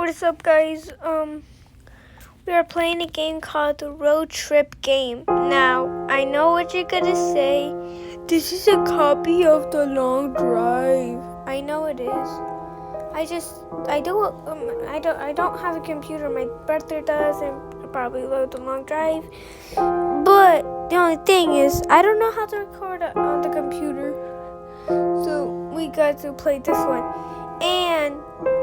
What is up, guys? We are playing a game called the Road Trip Game. Now, I know what you're gonna say. This is a copy of the Long Drive. I know it is. I don't have a computer. My brother does, and I'll probably load the Long Drive. But the only thing is, I don't know how to record on the computer. So we got to play this one.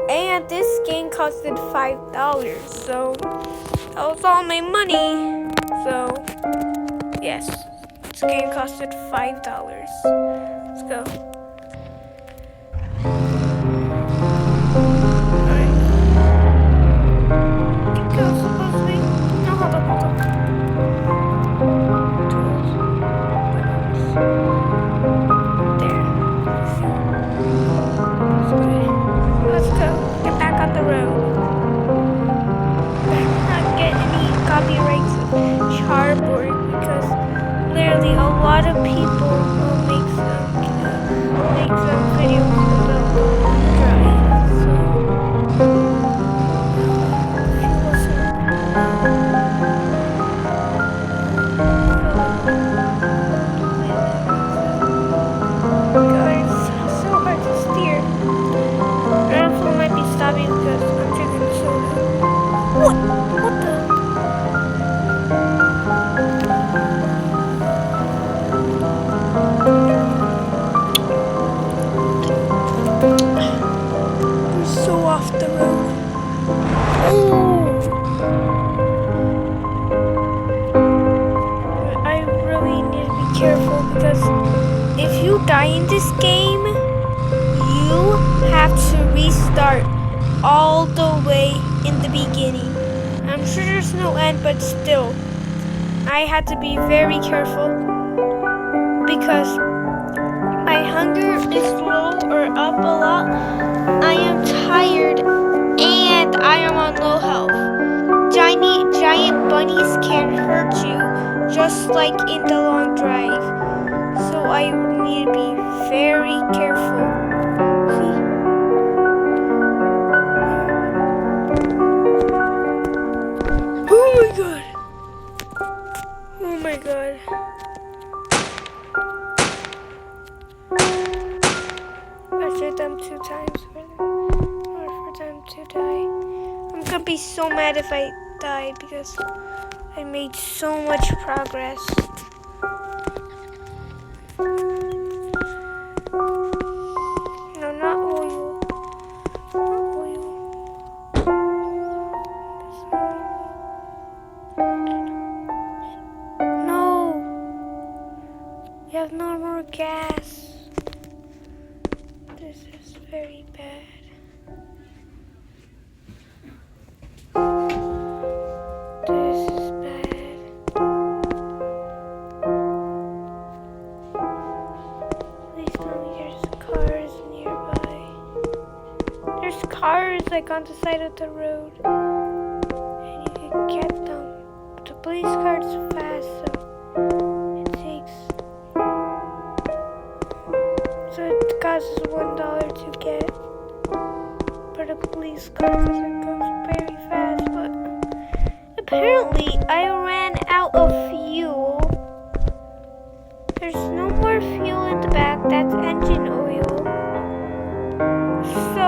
And this game costed $5, so that was all my money. So yes, this game costed $5. Let's go. Alright. Go supposedly. No, hold on. There. Let's go. Get back on the road. Better not get any copyrights chartboard because literally a lot of people make some videos about drive. So it's so hard to steer. Airflow might be stopping because I'm drinking soda. What the? We're so off the road. I really need to be careful because if you die in this game, you have to restart all the way in the beginning. I'm sure there's no end, but still, I had to be very careful because my hunger is low or up a lot. I am tired and I am on low health. Giant bunnies can hurt you just like in the Long Drive. So I need to be very careful. See? Oh my god. I should them 2 times for them to die. I'm gonna be so mad if I die because I made so much progress. No, not oil. Not oil. No. We have no more gas. This is very bad. This is bad. Please tell me there's cars nearby. There's cars like on the side of the road. And you can get them. But the police car's fast, so it takes. So it costs $1 to get. But a police car doesn't go very fast, but apparently I ran out of fuel. There's no more fuel in the back, that's engine oil. So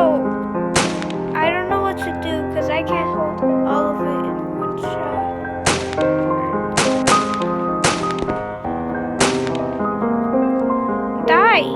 I don't know what to do because I can't hold all of it in one shot. Die!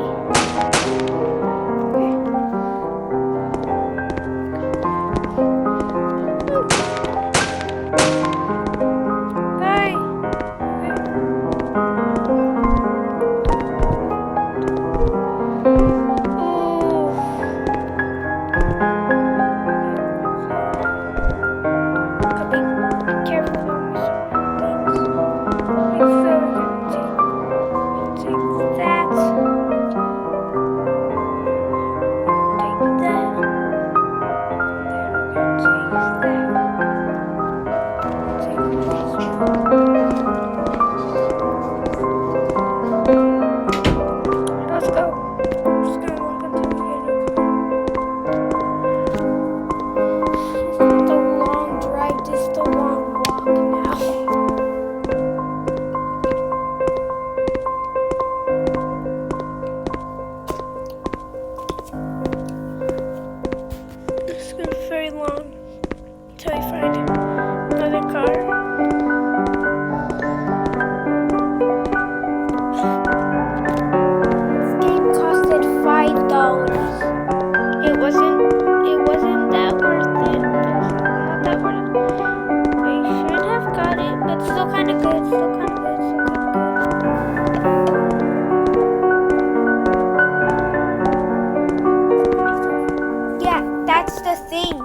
thing.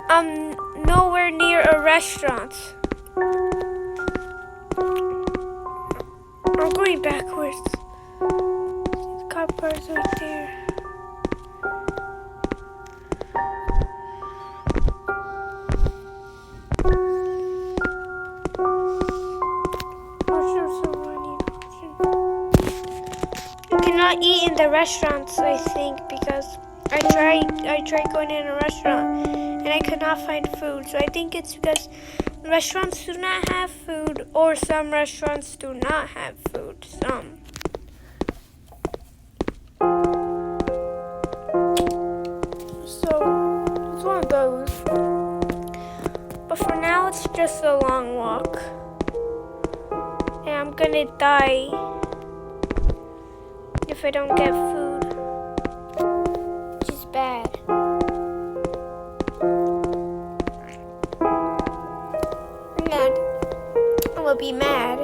I'm nowhere near a restaurant. I'm going backwards. The car park's right there. You cannot eat in the restaurants, I think, because I tried going in a restaurant and I could not find food. So I think it's because restaurants do not have food, or some restaurants do not have food. Some. So it's one of those. But for now, it's just a long walk. And I'm gonna die if I don't get food, which is bad. I will be mad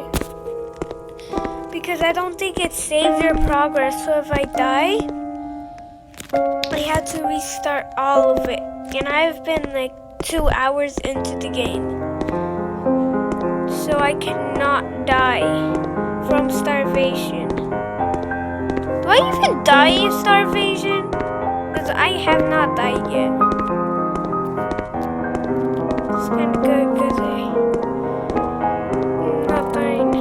because I don't think it saves your progress. So if I die, I have to restart all of it, and I've been like 2 hours into the game, so I cannot die from starvation. Do I even die of starvation? Because I have not died yet. It's kind of good because I'm not dying.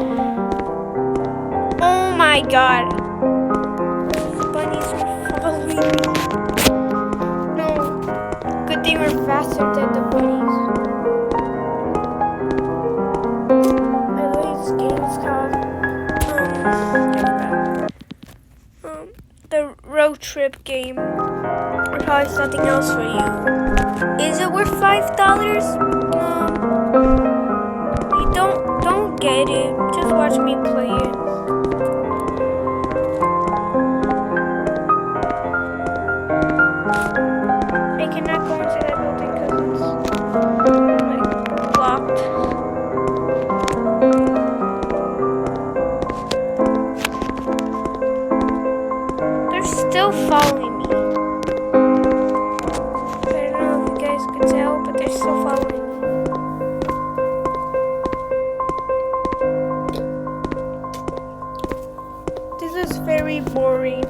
Oh my god. Those bunnies are following me. No. Good thing we're faster than the bunnies. I believe this game is called the road trip game. Or probably something else for you. Is it worth $5? You don't get it. Just watch me play it. I cannot go into that building because it's like blocked. Still following me. I don't know if you guys could tell, but they're still following me. This is very boring.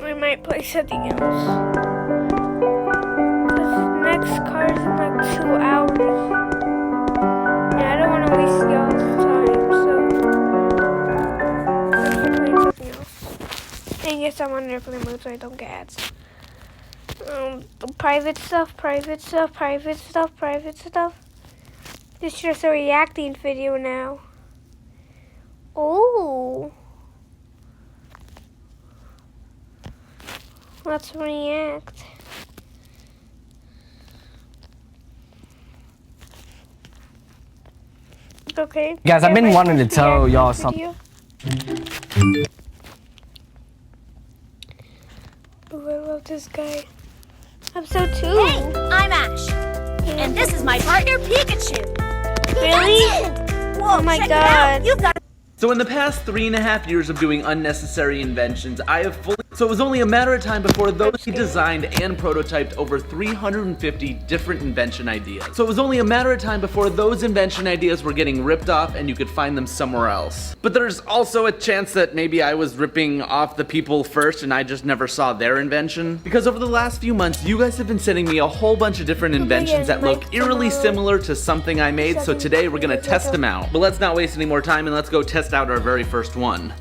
We might play something else. This next card is in like 2 hours. Yeah, I don't want to waste y'all's time, so let's play something else. And yes, I'm on airplane mode so I don't get ads. Private stuff. This is just a reacting video now. Oh. Let's react. Okay. Guys, I've been wanting to tell y'all something. Ooh, I love this guy. Episode 2. Hey, I'm Ash. And this is my partner, Pikachu. Really? Whoa, Oh my check it god. out. You've got So in the past 3.5 years of doing unnecessary inventions, I have fully... So it was only a matter of time before those who designed and prototyped over 350 different invention ideas. So it was only a matter of time before those invention ideas were getting ripped off and you could find them somewhere else. But there's also a chance that maybe I was ripping off the people first and I just never saw their invention. Because over the last few months, you guys have been sending me a whole bunch of different inventions that look eerily similar to something I made, so today we're gonna test them out. But let's not waste any more time and let's go test out our very first one.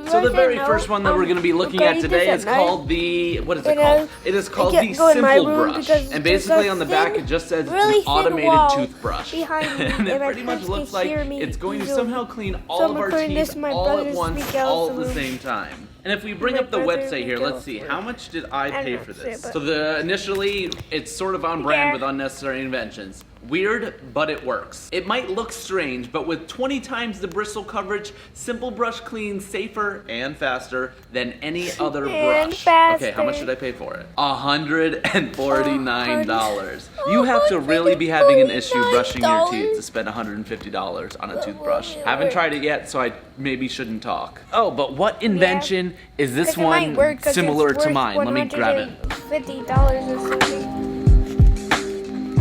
So the very first one that we're going to be looking at today is called the, what is it called? It is called the Simple Brush. And basically on the back it just says an automated toothbrush. And it pretty much looks like it's going to somehow clean all of our teeth all at once, all at the same time. And if we bring up the website here, let's see, how much did I pay for this? So initially, it's sort of on brand with unnecessary inventions. Weird, but it works. It might look strange, but with 20 times the bristle coverage, Simple Brush cleans safer and faster than any other brush. Okay, how much did I pay for it? $149. You have to really be having an issue brushing your teeth to spend $150 on a toothbrush. Haven't tried it yet, so I maybe shouldn't talk. Oh, but what invention is this one similar to mine? Let me grab it. $50 or something.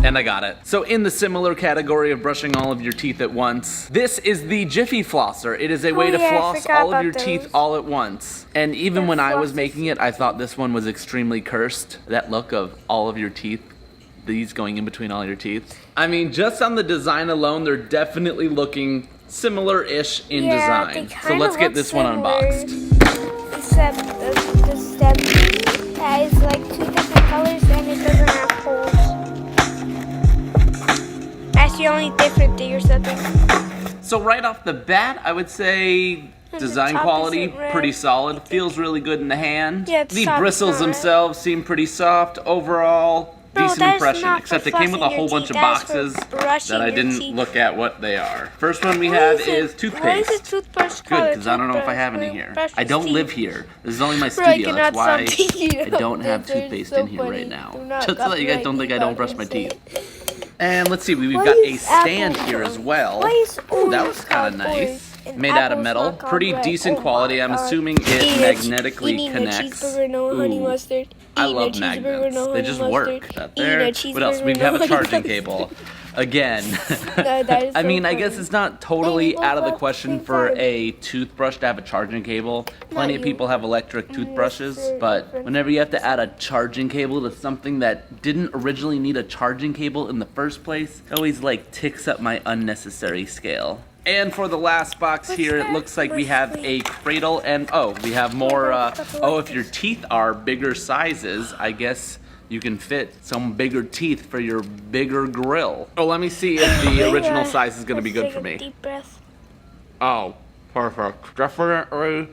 And I got it. So in the similar category of brushing all of your teeth at once, this is the Jiffy Flosser. It is a way to floss all of your teeth all at once. And even when I was making it, I thought this one was extremely cursed. That look of all of your teeth, these going in between all your teeth. I mean, just on the design alone, they're definitely looking similar-ish in design. So let's get this one unboxed. Except the stem has like 2 different colors and it doesn't have holes. That's the only different thing or something. So right off the bat, I would say design quality, pretty solid. Feels really good in the hand. Yeah, the bristles themselves seem pretty soft. Overall, decent impression. Except it came with a whole bunch of boxes that I didn't look at what they are. First one we have is toothpaste. Why is it toothbrush Good, because I don't know if I have any here. I don't live here. This is only my studio. That's why I don't have toothpaste in here right now. Just so that you guys don't think I don't brush my teeth. And let's see, we've got a stand here as well. Ooh, that was kind of nice. Made out of metal. Pretty decent quality. I'm assuming it magnetically connects. Ooh, I love magnets. They just work. That there. What else? We have a charging cable. Again, I mean, I guess it's not totally out of the question for a toothbrush to have a charging cable. Plenty of people have electric toothbrushes, but whenever you have to add a charging cable to something that didn't originally need a charging cable in the first place, it always like ticks up my unnecessary scale. And for the last box here, it looks like we have a cradle and, oh, we have more, if your teeth are bigger sizes, I guess you can fit some bigger teeth for your bigger grill. Oh, let me see if the original size is gonna be good for me. Deep breath. Oh, perfect. Definitely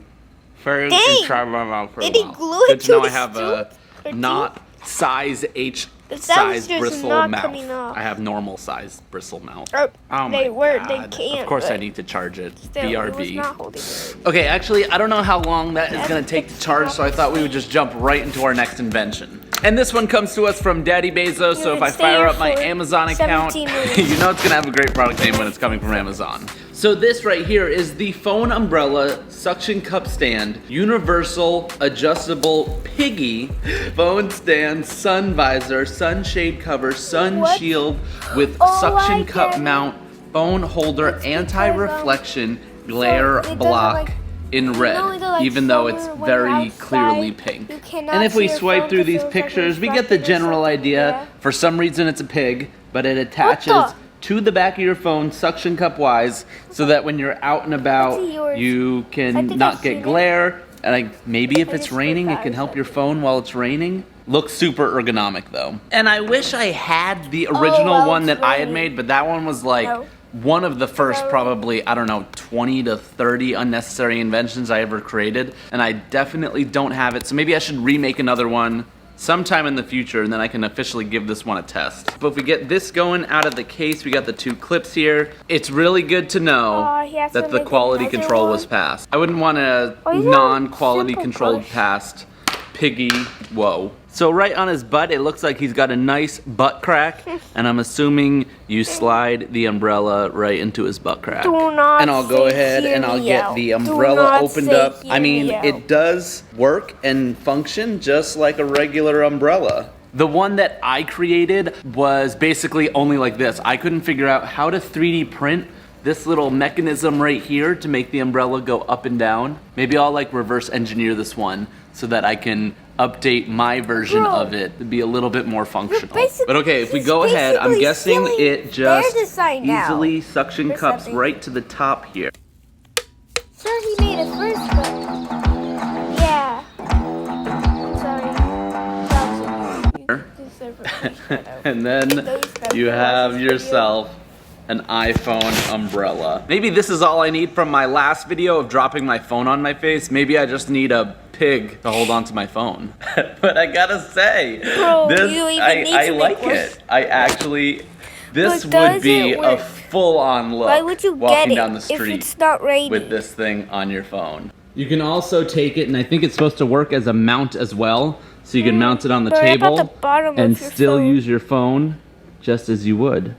very inside my mouth pretty Did he well. glue it Good to know to I have a his not size H That was size just bristle not mouth. coming off. I have normal size bristle mouth. Oh, Oh they my were, God. they can't. Of course I but need to charge it. still, it was BRB. not holding it. Okay, actually, I don't know how long that is going to take to charge, so I thought we would just jump right into our next invention. And this one comes to us from Daddy Bezos, so if I fire up my Amazon account, you know it's going to have a great product name when it's coming from Amazon. So this right here is the Phone Umbrella Suction Cup Stand, Universal Adjustable Piggy Phone Stand, Sun Visor, Sunshade Cover, Sun Shield with Suction Cup Mount, Phone Holder, Anti-Reflection, Glare Block in red, even though it's very clearly pink. And if we swipe through these pictures, we get the general idea. For some reason it's a pig, but it attaches to the back of your phone, suction cup wise, so that when you're out and about, you can not get glare. And maybe if it's raining, it can help your phone while it's raining. Looks super ergonomic though. And I wish I had the original one that I had made, but that one was like one of the first probably, I don't know, 20 to 30 unnecessary inventions I ever created. And I definitely don't have it, so maybe I should remake another one sometime in the future, and then I can officially give this one a test. But if we get this going out of the case, we got the 2 clips here. It's really good to know that the quality control was passed. I wouldn't want a non-quality controlled passed piggy. Whoa. So right on his butt, it looks like he's got a nice butt crack, and I'm assuming you slide the umbrella right into his butt crack. And I'll go ahead and I'll get the umbrella opened up. I mean, it does work and function just like a regular umbrella. The one that I created was basically only like this. I couldn't figure out how to 3D print this little mechanism right here to make the umbrella go up and down. Maybe I'll like reverse engineer this one so that I can update my version of it to be a little bit more functional. But okay, if we go ahead, I'm guessing it just easily suction cups right to the top here. Sure, he made it first, but yeah. Sorry. And then you have yourself an iPhone umbrella. Maybe this is all I need from my last video of dropping my phone on my face. Maybe I just need a pig to hold on to my phone. But I gotta say, Bro, this I like it. I actually This But does would be it a work? full-on look Why would you walking get it down the if street it's not raining? with this thing on your phone. You can also take it, and I think it's supposed to work as a mount as well, so you can mount it on the But what about table the bottom and of your still phone? use your phone just as you would.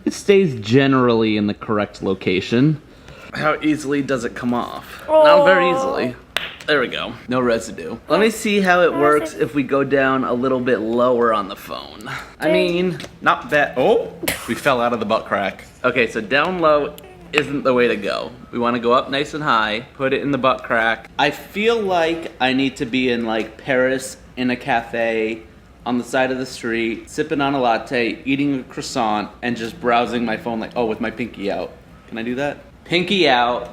It stays generally in the correct location. How easily does it come off? Not very easily. There we go. No residue. Let me see how it works if we go down a little bit lower on the phone. I mean, not bad. Oh, we fell out of the butt crack. Okay, so down low isn't the way to go. We want to go up nice and high, put it in the butt crack. I feel like I need to be in like Paris in a cafe on the side of the street, sipping on a latte, eating a croissant, and just browsing my phone like, oh, with my pinky out. Can I do that? Pinky out,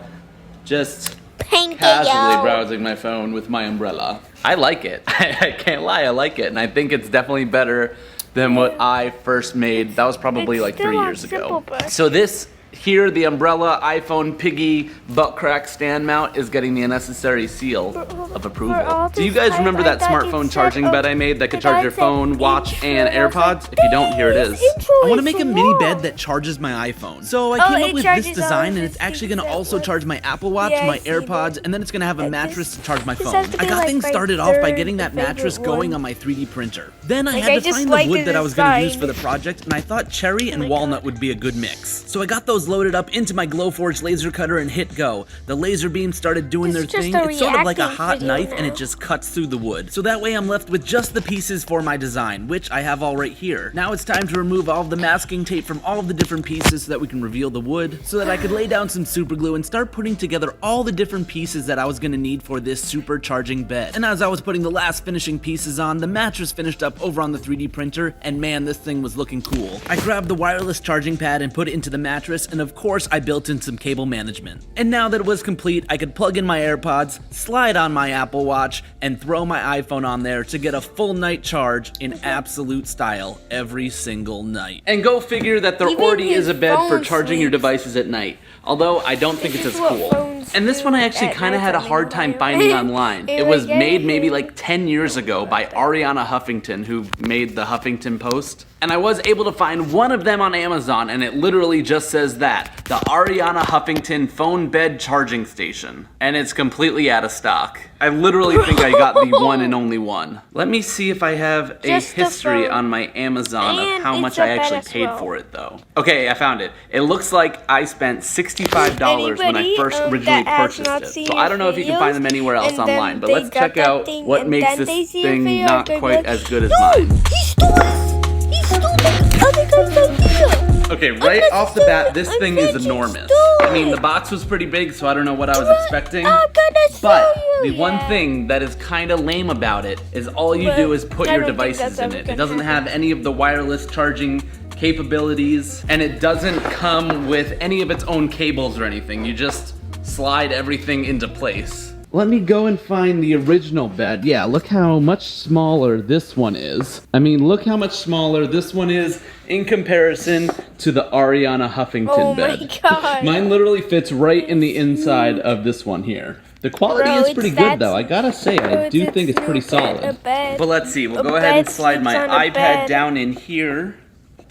just casually browsing my phone with my umbrella. I like it. I can't lie, I like it. And I think it's definitely better than what I first made. That was probably It's like still 3 on years ago. Simple Brush. So this here, the umbrella iPhone Piggy butt crack stand mount is getting the necessary seal of approval. all Do you this guys time, remember I that thought smartphone you charging said, bed I made that could the charge guy your said phone, watch, and intro. I was AirPods? like, If you don't, here it is. intro I want to is make a for mini what? bed that charges my iPhone. So I Oh, came it up with charges this all design, of and its it's actually things going to at also once. charge my Apple Watch, Yeah, my I see AirPods, that. and then it's going to have a Like mattress this- to charge my this phone. has to I be got like things my started off by third getting that favorite mattress going one. on my 3D printer. Then I Like, had I to just find the like wood the that I was going to use design. for the project, and I thought cherry and my walnut would be a good mix. So I got those loaded up into my Glowforge laser cutter and hit go. The laser beams started doing This their is just thing. a It's sort of like a reacting hot video knife, and now. it just cuts through the wood. So that way I'm left with just the pieces for my design, which I have all right here. Now it's time to remove all of the masking tape from all of the different pieces so that we can reveal the wood, so that I could lay down some super glue and start putting together all the different pieces that I was gonna need for this supercharging bed. And as I was putting the last finishing pieces on, the mattress finished up over on the 3D printer, and man, this thing was looking cool. I grabbed the wireless charging pad and put it into the mattress, and of course I built in some cable management. And now that it was complete, I could plug in my AirPods, slide on my Apple Watch, and throw my iPhone on there to get a full night charge in absolute style every single night. And go figure that there Even already his is a bed for phone charging your sleeps. devices at night. Although I don't think it's This as is what cool. phones And this do one I actually at kind of had a nighttime hard time anyway. finding online. It was Yeah. made maybe like 10 years ago by Ariana Huffington, who made the Huffington Post. And I was able to find one of them on Amazon, and it literally just says that, the Ariana Huffington phone bed charging station. And it's completely out of stock. I literally think I got the one and only one. Let me see if I have a Just the history phone. on my Amazon of And how it's much a I bed actually as paid well. for it though. Okay, I found it. It looks like I spent $65 when I Anybody, first originally that has purchased not it. seen So I don't know if you can videos, find them anywhere else and then online, but they let's got check that out thing, what and makes then they this see a thing video, not they're quite like, as good as no, mine. he stole it! He stole the other guy's idea! Okay, right off the bat, this thing is enormous. I mean, the box was pretty big, so I don't know what I was expecting. I'm gonna show But you. the one Yeah. thing that is kind of lame about it is all you But do is put I your don't think devices that's in ever it. It gonna doesn't happen. have any of the wireless charging capabilities, and it doesn't come with any of its own cables or anything. You just slide everything into place. Let me go and find the original bed. Yeah, look how much smaller this one is. I mean, look how much smaller this one is in comparison to the Ariana Huffington Oh bed. my god. Mine literally fits right in the inside of this one here. The quality Bro, is it's pretty that- good though. I gotta say, I do think it's pretty solid. But let's see, we'll A go ahead and bed slide my sleeps on a iPad bed. down in here.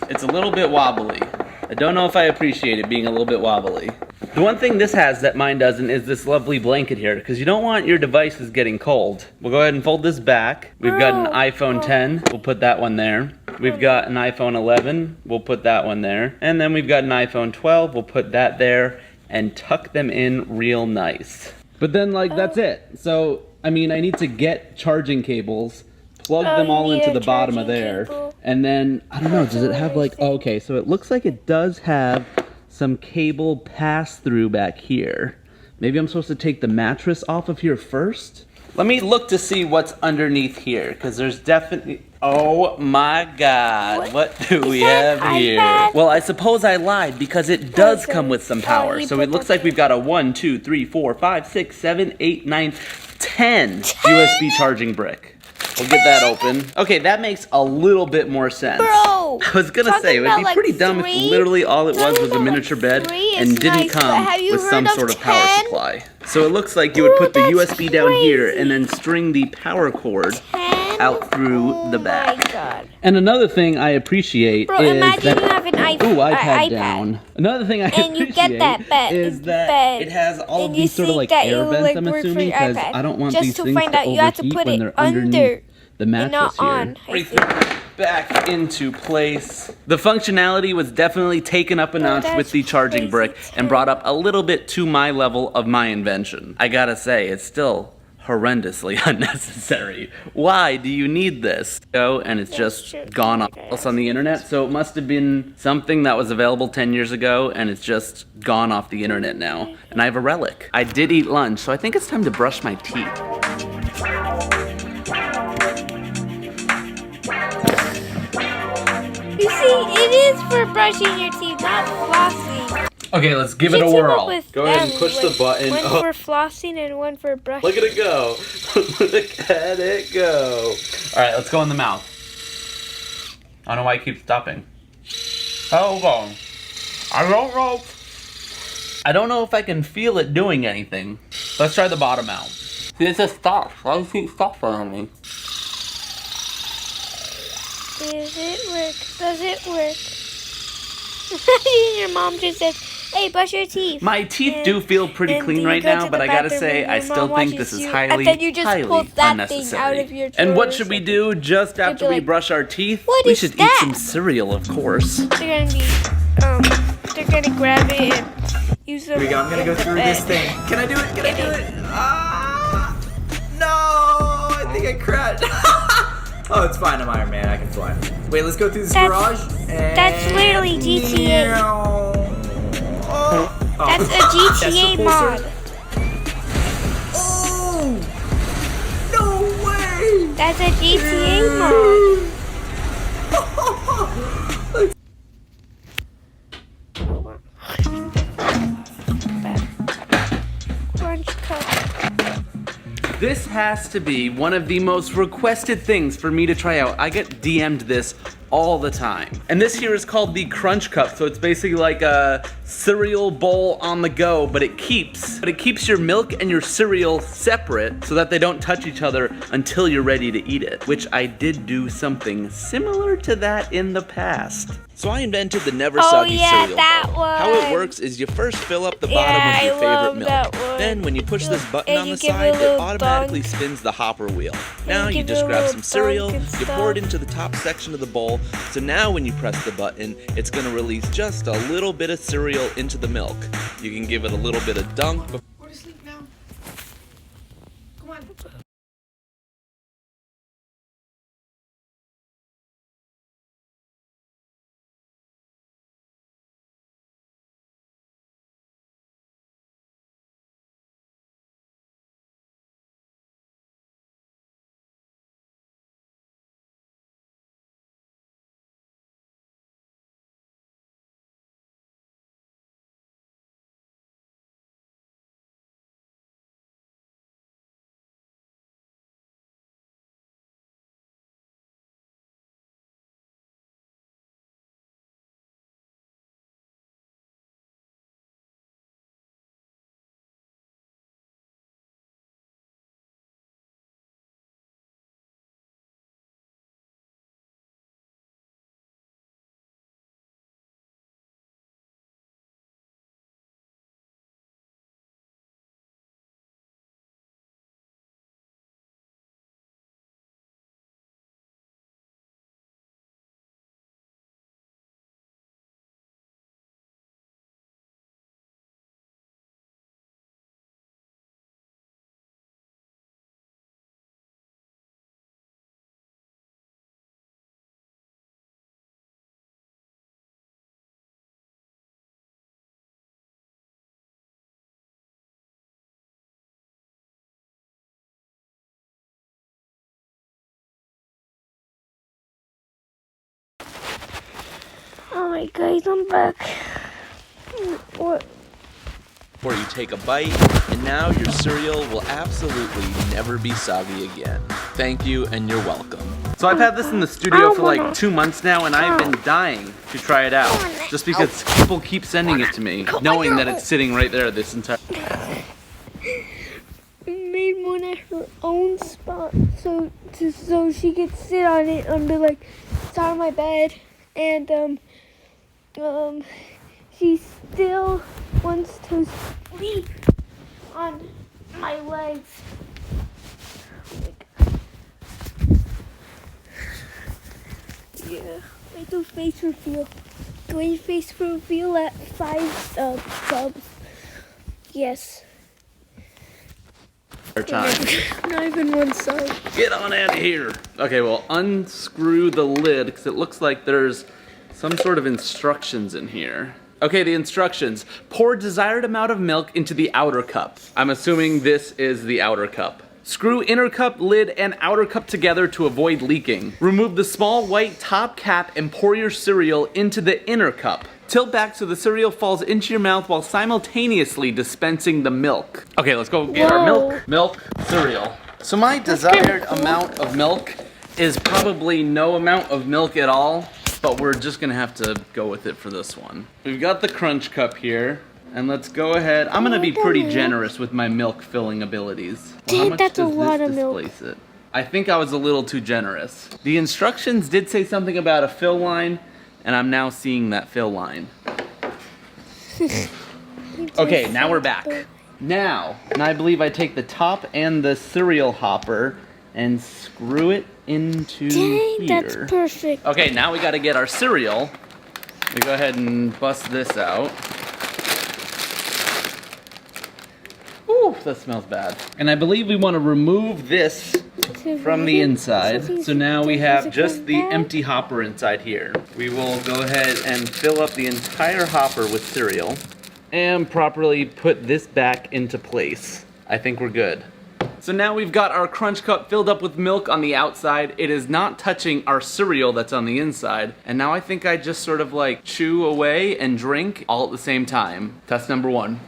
It's a little bit wobbly. I don't know if I appreciate it being a little bit wobbly. The one thing this has that mine doesn't is this lovely blanket here, because you don't want your devices getting cold. We'll go ahead and fold this back. We've got an iPhone 10, we'll put that one there. We've got an iPhone 11, we'll put that one there. And then we've got an iPhone 12, we'll put that there and tuck them in real nice. But then like that's it. So, I mean, I need to get charging cables, plug Oh, them you all need into a the bottom of charging there. cable. And then, I don't know, does it have like, oh, okay, so it looks like it does have some cable pass-through back here. Maybe I'm supposed to take the mattress off of here first? Let me look to see what's underneath here, because there's definitely... Oh my god, what do we that have an here? iPad? Well, I suppose I lied, because it does Okay. come with some Oh, power. you So put it looks that like we've got a 1, 2, 3, 4, 5, 6, 7, 8, 9, 10 USB charging brick. We'll get that open. Okay, that makes a little bit more sense. Bro, No. I was gonna Talking say, it would about, be like, pretty dumb three? if literally all it was Talking was a about, like, miniature bed three and is didn't nice, but come have you with some heard of sort of power 10? supply. So it looks like you would Ooh, put the that's USB down here crazy. and then string the power cord 10? out through Oh the back. my God. And another thing I appreciate Bro, is imagine that... you have an Ooh, iPad iPad. down. Another thing I And you appreciate get that bed, is that bed, it has all of and you these sort of think like that air it will, vents, like, I'm work for assuming, your because iPad. I don't want Just these to things find to out, you have to overheat put when it they're underneath under the and mattress not here. on. I Everything think. back into place. The functionality was definitely taken up a notch that's with the charging crazy brick and brought up a little bit to my level of my invention. I gotta say, it's still horrendously unnecessary. Why do you need this? And it's just true. gone off else on the internet, so it must have been something that was available 10 years ago and it's just gone off the internet now. And I have a relic. I did eat lunch, so I think it's time to brush my teeth. You see, it is for brushing your teeth, not flossing. Okay, let's give You it a should team up whirl. with Go ahead them, and push the like, button. One Oh. for flossing and one for brushing. Look at it go. Look at it go. All right, let's go in the mouth. I don't know why it keeps stopping. Hold on. I don't know. I don't know if I can feel it doing anything. Let's try the bottom out. See, it just stops. Why does it keep stopping on me? Does it work? Does it work? Your mom just said, "Hey, brush your teeth." My teeth do feel pretty and clean you right go now, to but the I gotta bathroom say, and I your still mom think watches this is you, highly, and then you just highly pulled that thing unnecessary. out of your And what drawers. should we do just after be we like, brush our teeth? "What We is should eat that?" some cereal, of course. They're gonna be, they're gonna grab it and use them. Here we go. I'm gonna go through this thing. Can I do it? Can I do it? Ah! No! I think I crashed. Oh, it's fine. I'm Iron Man. I can fly. Wait, let's go through this garage. That's literally GTA. Oh. That's a GTA mod. Oh! No way! That's a GTA mod. Crunch cup. This has to be one of the most requested things for me to try out. I get DM'd this all the time. And this here is called the Crunch Cup. So it's basically like a cereal bowl on the go, but it keeps your milk and your cereal separate so that they don't touch each other until you're ready to eat it, which I did do something similar to that in the past. So I invented the Never Oh, Soggy yeah, cereal that bowl. How one. it works is you first fill up the Yeah, bottom with your I favorite love milk. that one. Then when you push this button And on you the give it a side, it little automatically dunk. spins the hopper wheel. Now you give it just a grab little some cereal, dunk and you pour it stuff. into the top section of the bowl. So now when you press the button, it's gonna release just a little bit of cereal into the milk. You can give it a little bit of dunk. Go to sleep now. Come on. Alright guys, I'm back. What? before you take a bite, and now your cereal will absolutely never be soggy again. Thank you, and you're welcome. So I've had this in the studio for like 2 months now, and I've been dying to try it out, just because people keep sending it to me, knowing that it's sitting right there this entire... Made one at her own spot, so she could sit on it and be like, it's on my bed, and she still wants to sleep on my legs. Yeah, I do face reveal. Doing face reveal at 5 subs. Yes. Time. Not even 1 sub. Get on out of here. Okay, well, unscrew the lid, because it looks like there's some sort of instructions in here. Okay, the instructions. Pour desired amount of milk into the outer cup. I'm assuming this is the outer cup. Screw inner cup, lid, and outer cup together to avoid leaking. Remove the small white top cap and pour your cereal into the inner cup. Tilt back so the cereal falls into your mouth while simultaneously dispensing the milk. Okay, let's go get our milk. Milk, cereal. So my desired amount of milk is probably no amount of milk at all, but we're just gonna have to go with it for this one. We've got the crunch cup here, and let's go ahead. I'm gonna be pretty generous with my milk filling abilities. Well, how much That's a does lot this of milk. displace it? I think I was a little too generous. The instructions did say something about a fill line, and I'm now seeing that fill line. Okay, now we're back. Now, and I believe I take the top and the cereal hopper and screw it into Dang, here. that's perfect. Okay, now we gotta get our cereal. We go ahead and bust this out. Ooh, that smells bad. And I believe we want to remove this from the inside. So now we have just the empty hopper inside here. We will go ahead and fill up the entire hopper with cereal and properly put this back into place. I think we're good. So now we've got our crunch cup filled up with milk on the outside. It is not touching our cereal that's on the inside. And now I think I just sort of like chew away and drink all at the same time. Test number 1.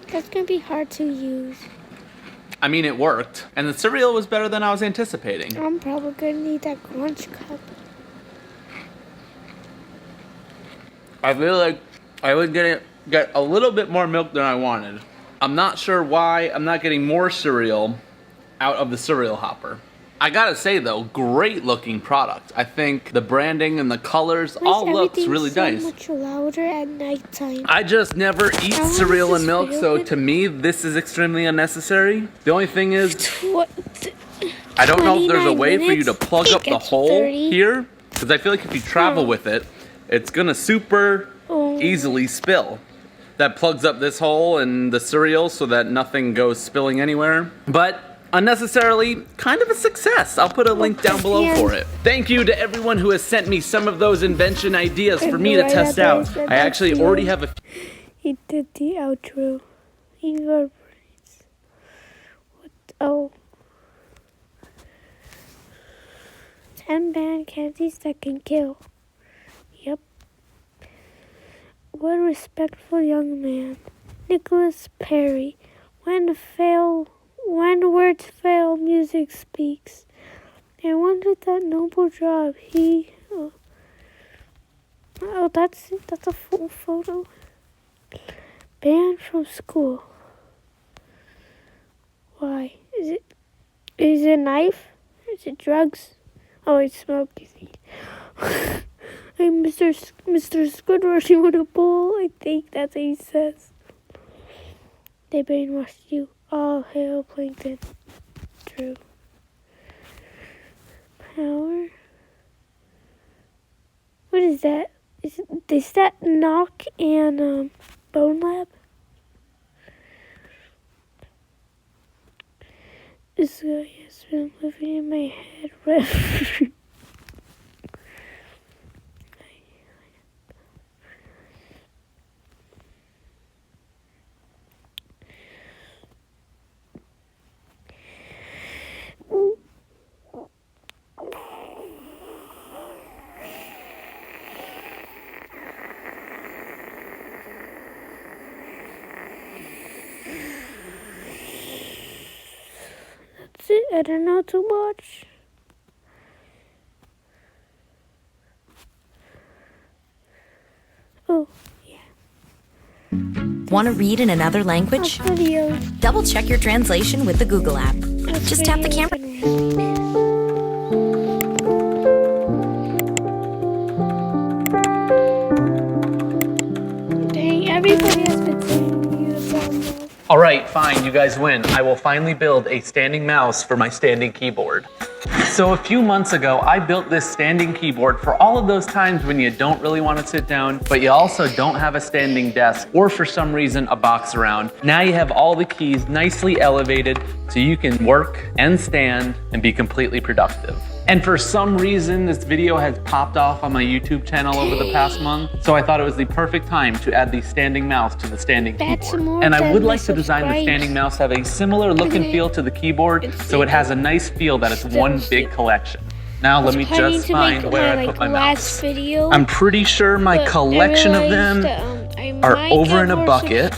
That's gonna be hard to use. I mean, it worked. And the cereal was better than I was anticipating. I'm probably gonna need that crunch cup. I feel like I would get a little bit more milk than I wanted. I'm not sure why I'm not getting more cereal out of the cereal hopper. I gotta say though, great looking product. I think the branding and the colors all looks really nice. Much louder at nighttime. I just never eat How cereal is and this milk, real so good? to me this is extremely unnecessary. The only thing is, What? I don't know if there's a 29 way for you to minutes? plug up the It's hole 30. here, because I feel like if you travel with it, it's gonna super easily spill. That plugs up this hole in the cereal so that nothing goes spilling anywhere. But unnecessarily, kind of a success. I'll put a link down below for it. Thank you to everyone who has sent me some of those invention ideas for me to Right test after I out. said I that actually to you. already have a He did the outro. Evaporates. What? Oh. 10 band candies that can kill. Yep. What a respectful young man. Nicholas Perry. When words fail, music speaks. I wondered that noble job he... Oh, that's a full photo. Banned from school. Why? Is it a knife? Is it drugs? Oh, it's smoking. Hey, Mr. Squidward, you want a bowl? I think that's what he says. They brainwashed you. All hail Plankton. True. Power. What is that? Is that Knock and Bone Lab? This guy has been living in my head. I don't know too much. Oh, Want to read in another language? video. Double check your translation with the Google app. Just tap the camera. Dang, everybody has been saying you about that. Alright, fine, you guys win. I will finally build a standing mouse for my standing keyboard. So a few months ago, I built this standing keyboard for all of those times when you don't really want to sit down, but you also don't have a standing desk, or for some reason, a box around. Now you have all the keys nicely elevated so you can work and stand and be completely productive. And for some reason, this video has popped off on my YouTube channel over the past month, so I thought it was the perfect time to add the standing mouse to the standing That's keyboard. more And I than would the like to design the standing mouse have a similar look and feel to the keyboard, so it has a nice feel that it's one big collection. Now let me just find where I put my mouse. Video, I'm pretty sure my collection of them are over in a bucket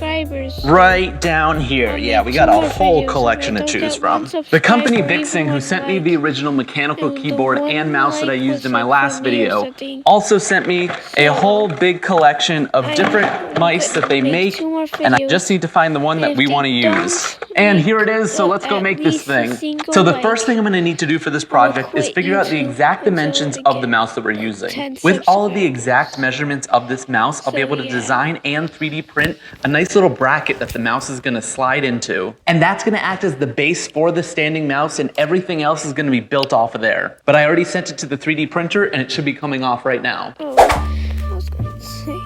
right down here. Yeah, we got a whole collection to choose from. The company Bixing, who sent me the original mechanical keyboard and mouse that I used in my last video, also sent me a whole big collection of different mice that they make, and I just need to find the one that we want to use. And here it is, so let's go make this thing. So the first thing I'm going to need to do for this project is figure out the exact dimensions of the mouse that we're using. With all of the exact measurements of this mouse, I'll be able to design and 3D print a nice little bracket that the mouse is going to slide into. And that's going to act as the base for the standing mouse, and everything else is going to be built off of there. But I already sent it to the 3D printer, and it should be coming off right now. Oh, I was going to say.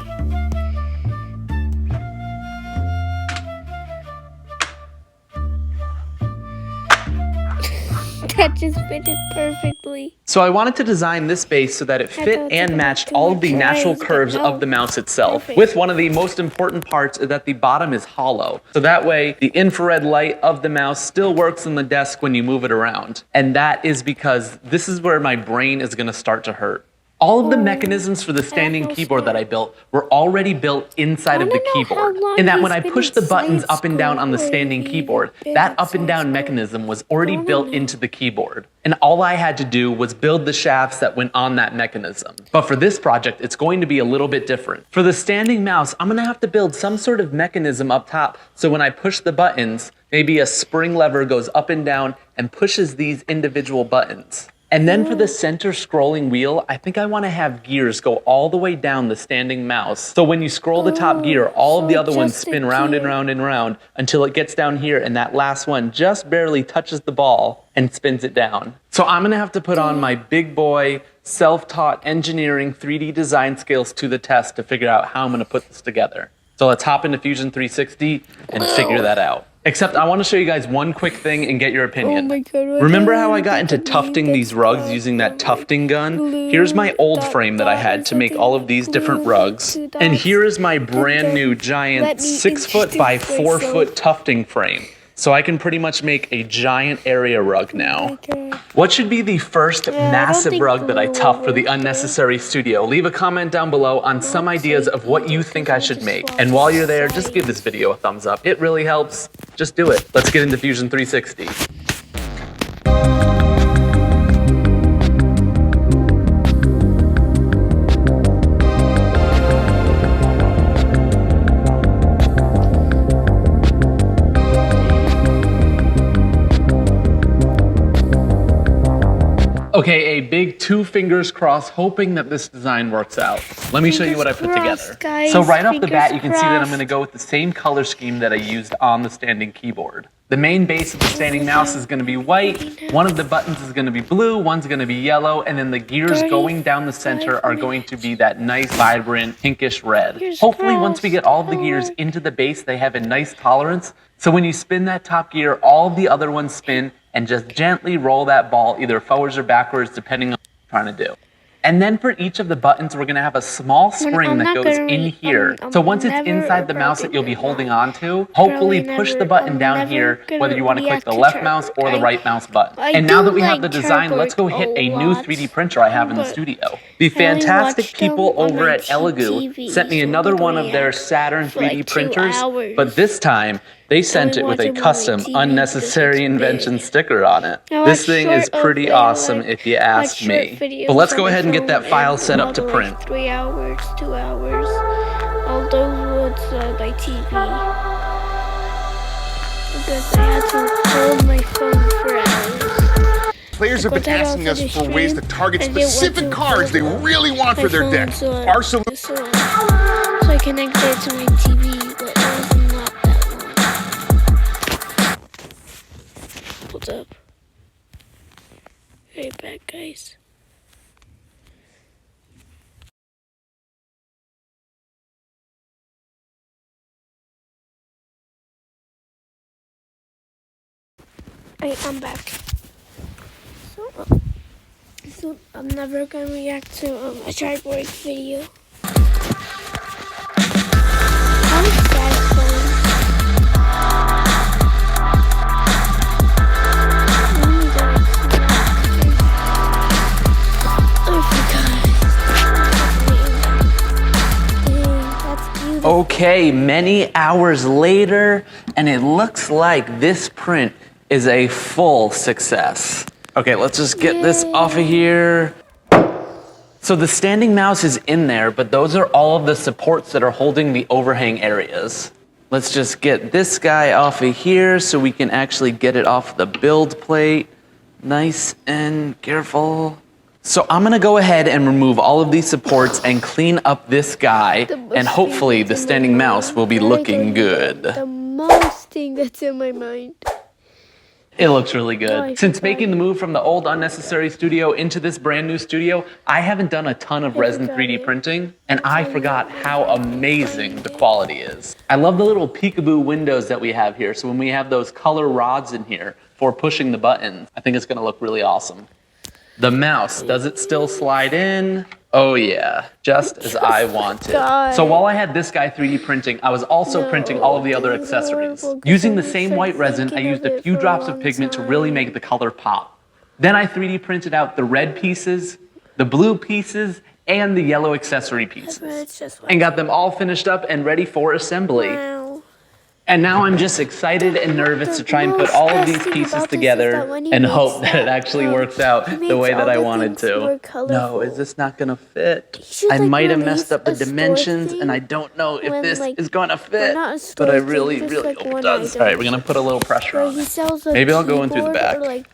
That just fitted perfectly. So I wanted to design this base so that it fit and matched all of the natural curves of the mouse itself. With one of the most important parts is that the bottom is hollow. So that way the infrared light of the mouse still works on the desk when you move it around. And that is because this is where my brain is going to start to hurt. All of the mechanisms for the standing keyboard that I built were already built inside of the keyboard. In that when I pushed the buttons up and down on the standing keyboard, that up and down mechanism was already built into the keyboard. And all I had to do was build the shafts that went on that mechanism. But for this project, it's going to be a little bit different. For the standing mouse, I'm going to have to build some sort of mechanism up top, so when I push the buttons, maybe a spring lever goes up and down and pushes these individual buttons. And then for the center scrolling wheel, I think I want to have gears go all the way down the standing mouse. So when you scroll the top gear, all of the other ones spin round and round and round until it gets down here, and that last one just barely touches the ball and spins it down. So I'm going to have to put on my big boy, self-taught engineering 3D design skills to the test to figure out how I'm going to put this together. So let's hop into Fusion 360 and figure that out. Except I want to show you guys one quick thing and get your opinion. Oh my God, Remember how I got into tufting these rugs using that tufting gun? Here's my old frame that I had to make all of these different rugs. And here is my brand new giant 6 foot by 4 foot tufting frame. So I can pretty much make a giant area rug now. What should be the first massive rug that I tuff for the Unnecessary Studio? Leave a comment down below on some ideas of what you think I should make. And while you're there, just give this video a thumbs up. It really helps. Just do it. Let's get into Fusion 360. Okay, a big 2 fingers crossed, hoping that this design works out. Let me show you what I put together. Guys, so right off the bat, you can fingers see that I'm crossed. going to go with the same color scheme that I used on the standing keyboard. The main base of the standing mouse is going to be white, one of the buttons is going to be blue, one's going to be yellow, and then the gears going down the center are going to be that nice, vibrant, pinkish red. Hopefully, once we get all of the gears into the base, they have a nice tolerance. So when you spin that top gear, all of the other ones spin, and just gently roll that ball either forwards or backwards, depending on what you're trying to do. And then for each of the buttons, we're going to have a small spring that goes in here. So once it's inside the mouse that you'll be holding on to, hopefully push the button down here, whether you want to click the left mouse or the right mouse button. And now that we have the design, let's go hit a new 3D printer I have in the studio. The fantastic people over at Elegoo sent me another one of their Saturn 3D printers, but this time They sent we it with watch a it on custom TV unnecessary because it's invention big. sticker on it. I This watch thing is short pretty videos, awesome like, if you watch ask short me. videos But let's on go my ahead and get that phone file and set up to all the, print. Like 3 hours, 2 hours. All those ones by TV. Because I had to hold my phone for hours. Players have been Like, once I asking got us to the for ways to stream, target I didn't want specific to cards they hold really want my for their phone, deck. so Our solution. so I connected it to my TV, but it was not that long. Hold up. Right back, guys. I'm back. So I'm never gonna react to a Sharkboy video. How satisfying. Okay, many hours later, and it looks like this print is a full success. Okay, let's just get this off of here. So the standing mouse is in there, but those are all of the supports that are holding the overhang areas. Let's just get this guy off of here so we can actually get it off the build plate. Nice and careful. So I'm gonna go ahead and remove all of these supports and clean up this guy, and hopefully the standing mouse will be looking good. The most thing that's in my mind. It looks really good. I Since forgot. making the move from the old unnecessary studio into this brand new studio, I haven't done a ton of resin forgot 3D it. printing, and I forgot how amazing the quality is. I love the little peekaboo windows that we have here, so when we have those color rods in here for pushing the buttons, I think it's gonna look really awesome. The mouse, does it still slide in? Oh yeah, just as I wanted. God. So while I had this guy 3D printing, I was also printing all of the other this is accessories. horrible, 'cause Using I the was, same like, white resin, I thinking used of a it few for a drops of long pigment to really time. make the color pop. Then I 3D printed out the red pieces, the blue pieces, and the yellow accessory pieces. It's just And got them all finished up and ready for assembly. wow. And now I'm just excited and nervous to try and put all of these pieces together and hope that it actually works out the way that I wanted to. No, is this not gonna fit? should, I like, might have release messed up the a store dimensions and thing I don't know if when, this like, is gonna fit, not a but store I thing, really, just, really like, hope it one does. item. All right, we're gonna put a little pressure Where on he it. sells a Maybe I'll go in through the keyboard back. Or, like,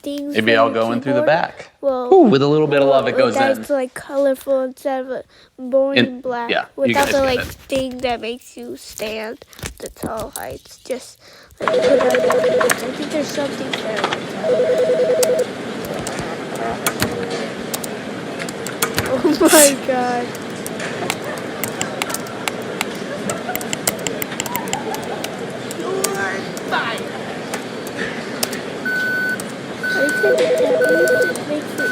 things Maybe for I'll your go in through the keyboard. back. Well, Ooh, with a little bit of love it goes that's in. like colorful instead of a boring black. yeah, you without guys the get like it. thing that makes you stand the tall heights. Just like put on the I think there's something there. Oh my god. I think it makes it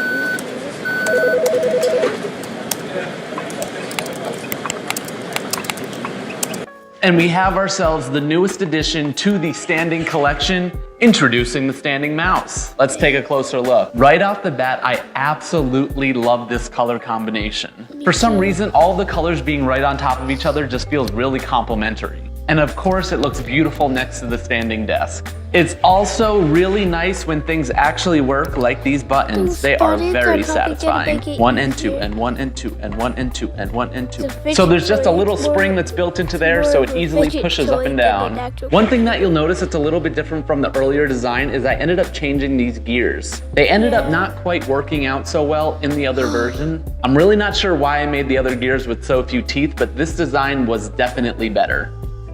And we have ourselves the newest addition to the standing collection, introducing the standing mouse. Let's take a closer look. Right off the bat, I absolutely love this color combination. For some reason, all the colors being right on top of each other just feels really complementary. And of course, it looks beautiful next to the standing desk. It's also really nice when things actually work, like these buttons. They are very satisfying. 1 and 2 and 1 and 2 and 1 and 2 and 1 and 2. So there's just a little spring that's built into there so it easily pushes up and down. One thing that you'll notice that's a little bit different from the earlier design is I ended up changing these gears. They ended up not quite working out so well in the other version. I'm really not sure why I made the other gears with so few teeth, but this design was definitely better.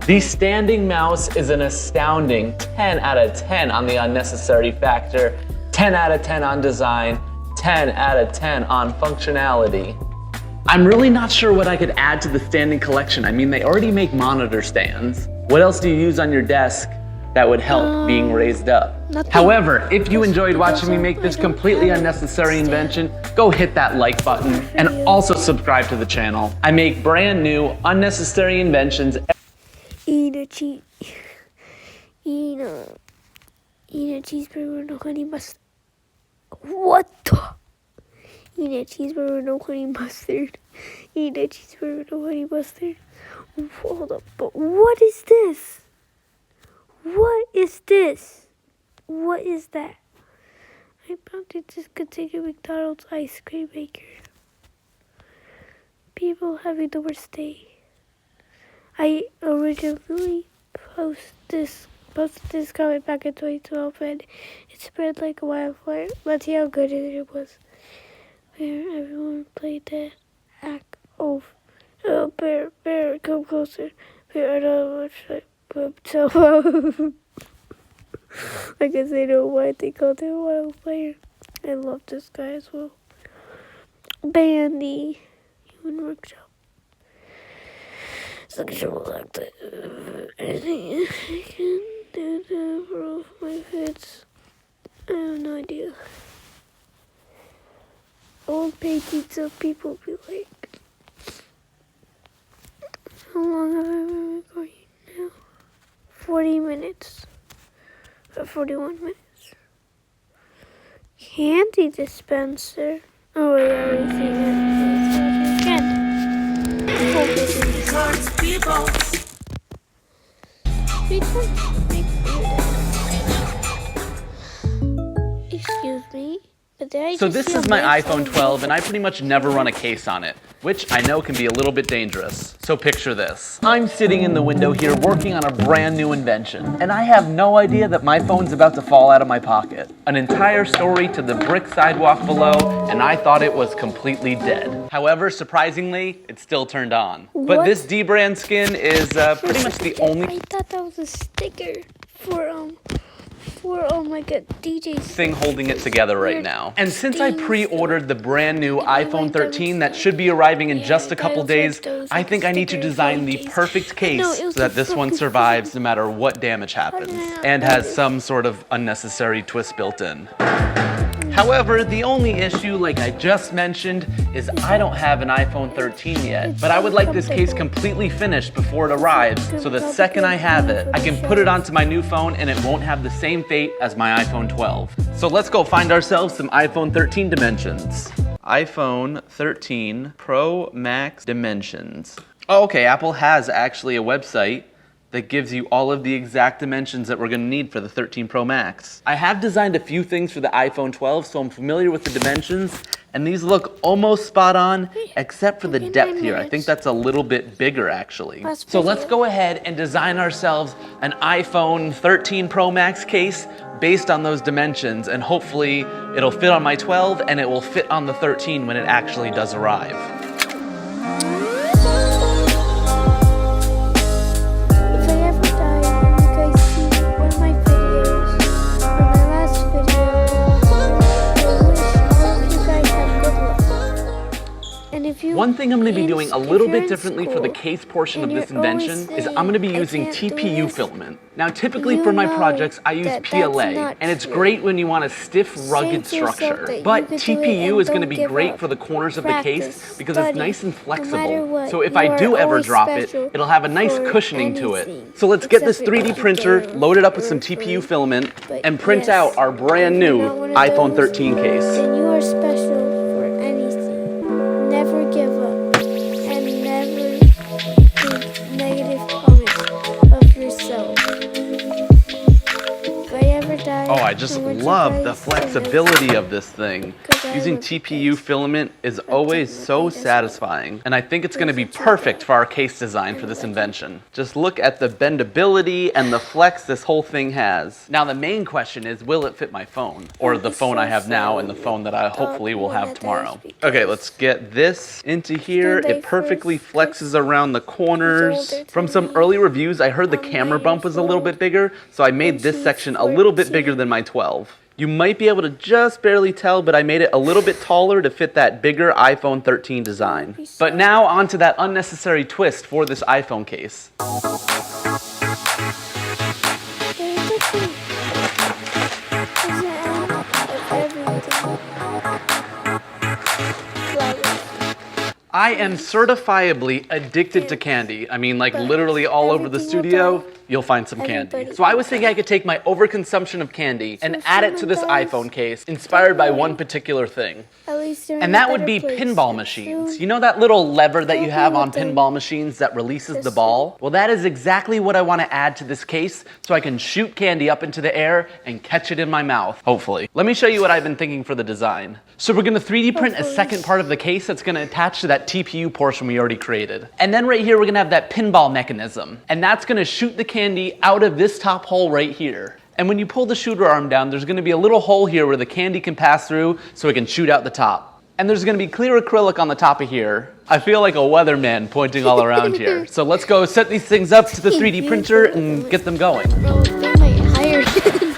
The standing mouse is an astounding 10 out of 10 on the unnecessary factor, 10 out of 10 on design, 10 out of 10 on functionality. I'm really not sure what I could add to the standing collection. I mean, they already make monitor stands. What else do you use on your desk that would help being raised up? Nothing. However, if you enjoyed watching me make this completely unnecessary invention, go hit that like button and also subscribe to the channel. I make brand new unnecessary inventions eat a cheeseburger, no honey mustard. What the? Eat a cheeseburger, no honey mustard. Eat a cheeseburger, no honey mustard. Hold up, but what is this? What is this? What is that? I found it just contained McDonald's ice cream maker. People having the worst day. I originally posted this comment back in 2012 and it spread like a wildfire. Let's see how good it was. Where everyone played that act of bear, come closer. Bear, I don't know so I guess I know why they called it wildfire. I love this guy as well. Bandy, Human Workshop. Sexual act. Anything I can do to improve my fits. I have no idea. Old paintings of people be like. How long have I been recording now? 40 minutes. 41 minutes. Candy dispenser. Oh, wait, I already seen it. Again. Excuse me, but did I So just this see a is my light iPhone bulb? 12 and I pretty much never run a case on it, which I know can be a little bit dangerous. So picture this. I'm sitting in the window here working on a brand new invention, and I have no idea that my phone's about to fall out of my pocket. An entire story to the brick sidewalk below, and I thought it was completely dead. However, surprisingly, it still turned on. But What? this D-brand skin is pretty much the only I thought that was a sticker for like a DJ's thing holding it together right now. And since I pre-ordered the brand new iPhone 13 that should be arriving in just a couple days, I think I need to design the perfect case so that this one survives no matter what damage happens and has some sort of unnecessary twist built in. However, the only issue, like I just mentioned, is I don't have an iPhone 13 yet, but I would like this case completely finished before it arrives, so the second I have it, I can put it onto my new phone and it won't have the same fate as my iPhone 12. So let's go find ourselves some iPhone 13 dimensions. iPhone 13 Pro Max dimensions. Oh, okay, Apple has actually a website that gives you all of the exact dimensions that we're going to need for the 13 Pro Max. I have designed a few things for the iPhone 12, so I'm familiar with the dimensions, and these look almost spot on, except for the depth here. I think that's a little bit bigger, actually. So let's go ahead and design ourselves an iPhone 13 Pro Max case based on those dimensions, and hopefully it'll fit on my 12, and it will fit on the 13 when it actually does arrive. One thing I'm going to be doing a little bit differently for the case portion of this invention is I'm going to be using TPU filament. Now typically for my projects I use PLA, and it's great when you want a stiff, rugged structure. But TPU is going to be great for the corners of the case because it's nice and flexible. So if I do ever drop it, it'll have a nice cushioning to it. So let's get this 3D printer loaded up with some TPU filament and print out our brand new iPhone 13 case. Then you are special for anything. Never give up. And never think negative comments of yourself. If I ever die, Oh, I just love the flexibility of this thing. Using TPU filament is always so satisfying, and I think it's going to be perfect for our case design for this invention. Just look at the bendability and the flex this whole thing has. Now the main question is, will it fit my phone? Or the phone I have now and the phone that I hopefully will have tomorrow. Okay, let's get this into here. It perfectly flexes around the corners. From some early reviews, I heard the camera bump was a little bit bigger, so I made this section a little bit bigger than my 12. You might be able to just barely tell, but I made it a little bit taller to fit that bigger iPhone 13 design. But now onto that unnecessary twist for this iPhone case. I am certifiably addicted to candy. I mean, like literally all over the studio. you'll find some candy. Everybody. So I was thinking I could take my overconsumption of candy and add it to this iPhone case, inspired by one particular thing. At least they're in And a that would better be place. pinball machines. You know that little lever that you have on pinball machines that releases the ball? Well, that is exactly what I want to add to this case so I can shoot candy up into the air and catch it in my mouth, hopefully. Let me show you what I've been thinking for the design. So we're going to 3D print a second part of the case that's going to attach to that TPU portion we already created. And then right here, we're going to have that pinball mechanism. And that's going to shoot the candy out of this top hole right here. And when you pull the shooter arm down, there's going to be a little hole here where the candy can pass through so it can shoot out the top. And there's going to be clear acrylic on the top of here. I feel like a weatherman pointing all around here. So let's go set these things up to the 3D printer and get them going. Bro, they might hire you.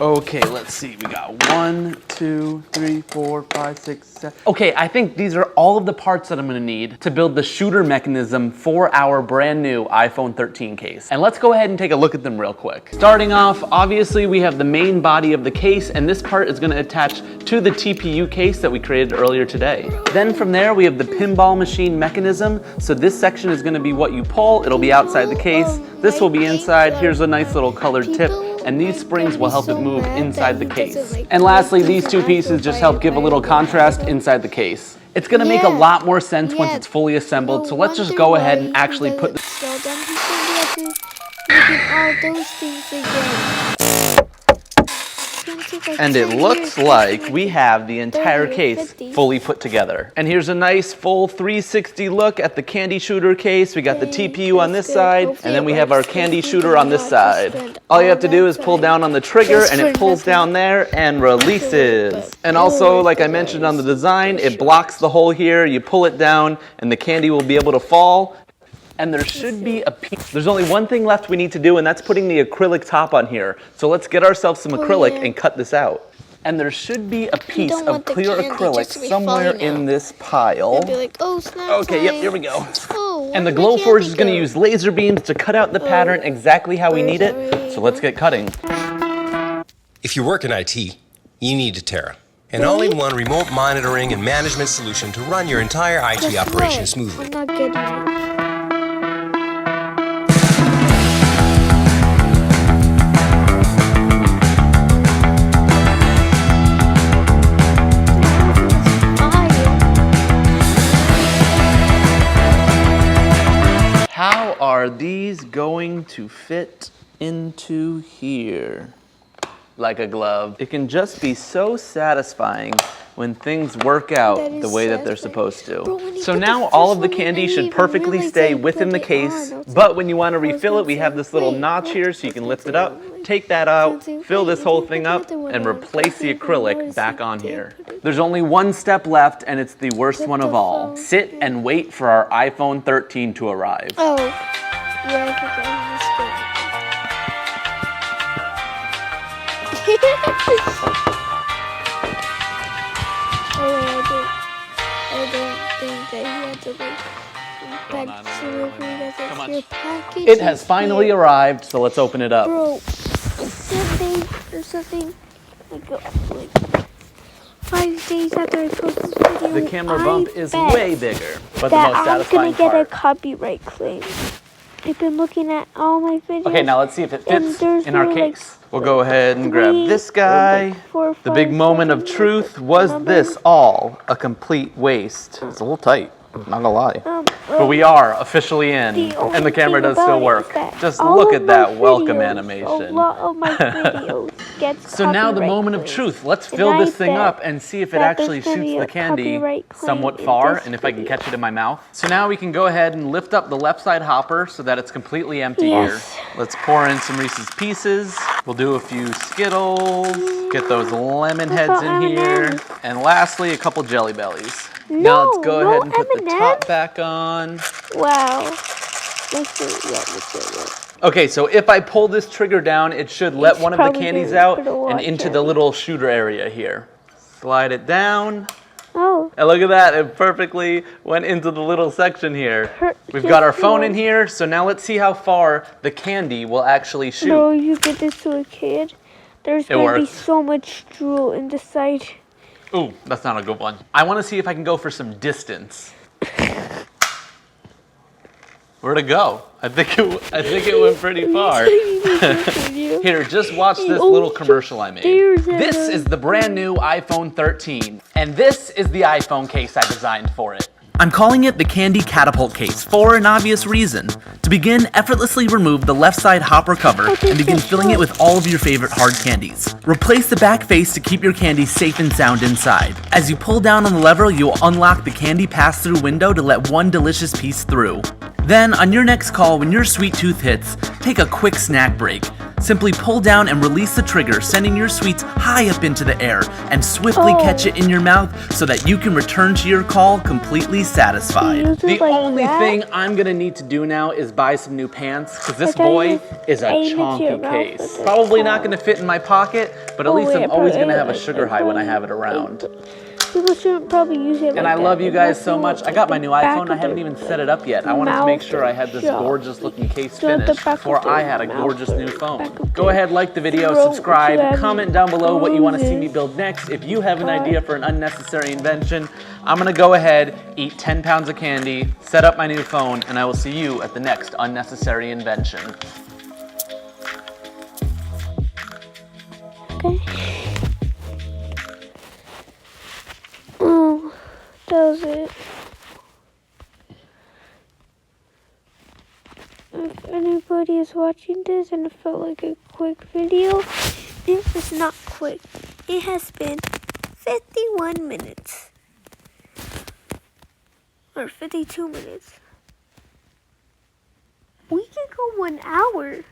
Okay, let's see. We got 1, 2, 3, 4, 5, 6, 7. Okay, I think these are all of the parts that I'm gonna need to build the shooter mechanism for our brand new iPhone 13 case. And let's go ahead and take a look at them real quick. Starting off, obviously we have the main body of the case, and this part is gonna attach to the TPU case that we created earlier today. Then from there, we have the pinball machine mechanism. So this section is gonna be what you pull. It'll be outside the case. This will be inside. Here's a nice little colored tip. And these springs will help it move inside the case. And lastly, these two pieces just help give a little contrast inside the case. It's gonna make a lot more sense once it's fully assembled, so let's just go ahead and actually put the... So then he's gonna be able to make all those things again. And it looks like we have the entire case fully put together. And here's a nice full 360 look at the candy shooter case. We got the TPU on this side, and then we have our candy shooter on this side. All you have to do is pull down on the trigger, and it pulls down there and releases. And also, like I mentioned on the design, it blocks the hole here. You pull it down, and the candy will be able to fall. And there should be a piece. There's only one thing left we need to do, and that's putting the acrylic top on here. So let's get ourselves some acrylic and cut this out. And there should be a piece of clear acrylic somewhere in this pile. Be like, oh, snap. Okay, yep, here we go. Oh, And the where'd my Glowforge is candy going to go? use laser beams to cut out the pattern exactly how we need it. So let's get cutting. If you work in IT, you need Terra, an all-in-one remote monitoring and management solution to run your entire IT Guess operation what? smoothly. I'm not getting it. How are these going to fit into here? Like a glove. It can just be so satisfying when things work out That is the way that they're satisfying. supposed to. Bro, when you So put the now first all of the one in, candy I should didn't perfectly realize stay I within put the it case, on. I was but when you want to I was refill it, we gonna have say, this little wait, notch what? here so you can lift it up, take that out, fill this whole thing up, and replace the acrylic back on here. There's only one step left, and it's the worst one of all. Sit and wait for our iPhone 13 to arrive. Oh, yeah, I think I understand. I don't think that he had to like package delivery. That's your package. It has is finally here. arrived, so let's open it up. Bro, Sunday or something like 5 days after I post this video. The camera bump is bet way bigger, but the that most I'm satisfying gonna get a part. copyright claim. I've been looking at all my videos. Okay, now let's see if it And fits there's in our no, like, case. We'll go ahead and grab this guy. 4, The big 5, moment of 7, truth. Was number. this all a complete waste? It's a little tight, not gonna lie. But well, we are officially in, the only and the camera thing does still about it work. is that Just all look of at that my welcome videos, animation. A lot of my videos gets So now the copyright moment of claimed. truth. Let's And fill I this thing bet up and see if it that actually there's gonna shoots be the a candy copyright claim somewhat in far this and if I can video. catch it in my mouth. So now we can go ahead and lift up the left side hopper so that it's completely empty Yes. here. Let's pour in some Reese's Pieces. We'll do a few Skittles, get those lemon heads about in here, M&Ms? and lastly a couple Jelly Bellies. Now let's go No, ahead and put the top M&Ms? back on. Wow. Let's do it. Yeah, let's do it. Okay, so if I pull this trigger down, it should let It's one of the probably candies gonna out put a and watch into in. the little shooter area here. Slide it down, Oh. And look at that, it perfectly went into the little section here. We've got our phone in here, so now let's see how far the candy will actually shoot. No, you get this to a kid. There's It going to be works. so much drool in the side. Ooh, that's not a good one. I want to see if I can go for some distance. Where'd it go? I think it went pretty far. Here, just watch this little commercial I made. This is the brand new iPhone 13, and this is the iPhone case I designed for it. I'm calling it the Candy Catapult Case for an obvious reason. To begin, effortlessly remove the left side hopper cover and begin filling it with all of your favorite hard candies. Replace the back face to keep your candy safe and sound inside. As you pull down on the lever, you'll unlock the candy pass-through window to let one delicious piece through. Then, on your next call, when your sweet tooth hits, take a quick snack break. Simply pull down and release the trigger, sending your sweets high up into the air, and swiftly catch it in your mouth so that you can return to your call completely satisfied. The only thing I'm gonna need to do now is buy some new pants, because this boy is a chunky case. Probably not gonna fit in my pocket, but at least I'm always gonna have a sugar high when I have it around. People shouldn't probably use it. And I love you guys so much. I got my new iPhone. I haven't even set it up yet. I wanted to make sure I had this gorgeous looking case finished before I had a gorgeous new phone. Go ahead, like the video, subscribe, comment down below what you want to see me build next. If you have an idea for an unnecessary invention, I'm gonna go ahead, eat 10 pounds of candy, set up my new phone, and I will see you at the next unnecessary invention. Okay. Oh, that was it. If anybody is watching this and it felt like a quick video, this is not quick. It has been 51 minutes. Or 52 minutes. We can go 1 hour.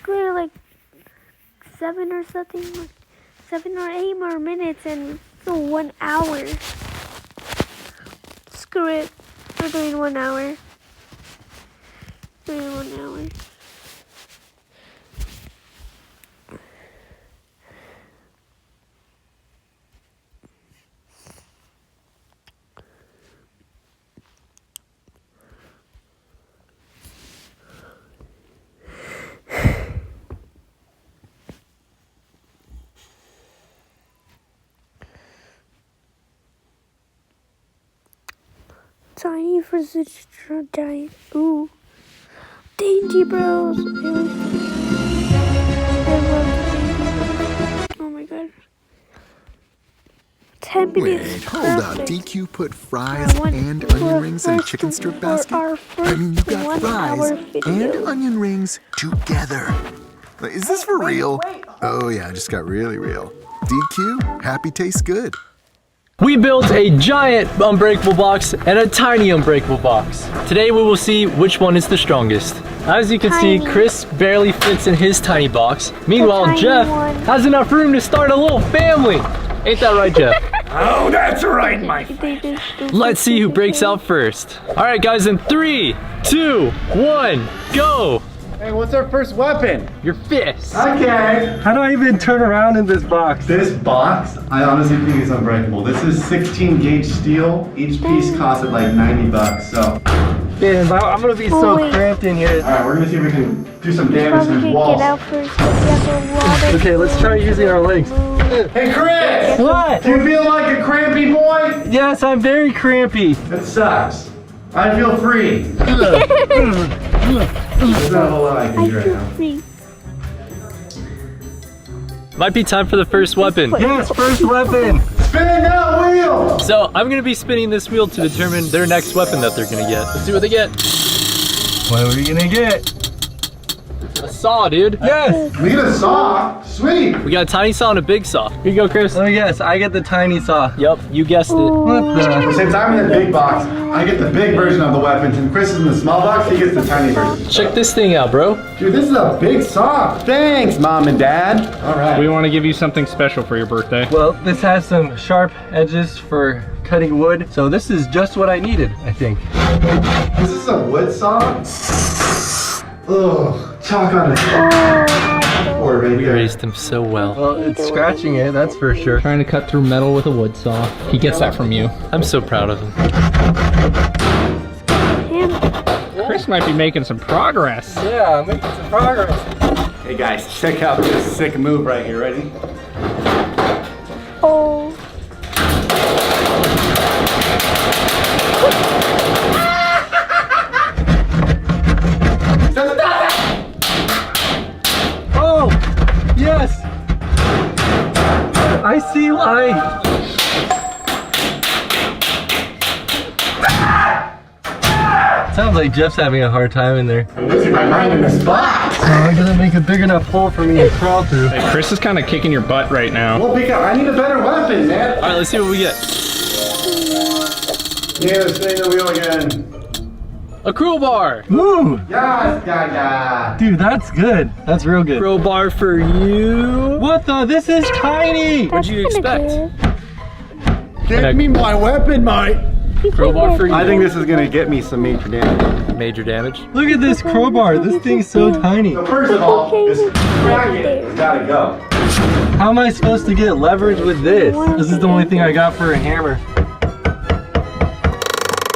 We're like 7 or something, 7 or 8 more minutes and go 1 hour. Screw it. We're doing 1 hour. Doing 1 hour. Tiny versus giant. Ooh. Dainty Bros. Oh my god. 10 minutes. Wait, hold up. DQ put fries and onion rings in a chicken strip basket? I mean, you got fries and onion rings together. Is this for real? Oh yeah, it just got really real. DQ, happy tastes good. We built a giant unbreakable box and a tiny unbreakable box. Today we will see which one is the strongest. As you can see, Chris barely fits in his tiny box. Meanwhile, Jeff has enough room to start a little family. Ain't that right, Jeff? Oh, that's right, my friend. Let's see who breaks out first. All right, guys, in 3, 2, 1, go. Hey, what's our first weapon? Your fist. Okay. How do I even turn around in this box? This box, I honestly think is unbreakable. This is 16 gauge steel. Each piece costed like 90 bucks, so. Man, I'm gonna be so cramped in here. All right, we're gonna see if we can do some damage to this wall. Get out first. Okay, let's try using our legs. Hey, Chris! What? Do you feel like a crampy boy? Yes, I'm very crampy. That sucks. I feel free. There's not a whole lot I can do right now. Might be time for the first weapon. Yes, first weapon. Spin that wheel! So I'm gonna be spinning this wheel to determine their next weapon that they're gonna get. Let's see what they get. What are we gonna get? A saw, dude. Yes. We get a saw. Sweet. We got a tiny saw and a big saw. Here you go, Chris. Oh yes, I get the tiny saw. Yep, you guessed it. What the? Since I'm in the big box, I get the big version of the weapons, and Chris is in the small box, he gets the tiny version. Check this thing out, bro. Dude, this is a big saw. Thanks, Mom and Dad. All right. We want to give you something special for your birthday. Well, this has some sharp edges for cutting wood, so this is just what I needed, I think. Is this a wood saw? Ugh, chalk on it. Or right We there. raised him so well. Well, it's scratching it, that's for sure. Trying to cut through metal with a wood saw. He gets that from you. I'm so proud of him. Chris might be making some progress. Yeah, I'm making some progress. Hey guys, check out this sick move right here. Ready? Oh. Oh, yes. I see why. Sounds like Jeff's having a hard time in there. I'm losing my mind in this box. Oh, I gotta make a big enough hole for me to crawl through. Hey, Chris is kind of kicking your butt right now. Well, because I need a better weapon, man. All right, let's see what we get. Yeah, spin the wheel again. A crowbar. Ooh, Yes, Gaga. dude, that's good. That's real good. Crowbar for you. What the? This is tiny. What'd you expect? Give me my weapon, Mike. Crowbar for you. I think this is gonna get me some major damage. Major damage. Look at this crowbar. This thing's so tiny. So first of all, this bracket has gotta go. How am I supposed to get leverage with this? This is the only thing I got for a hammer.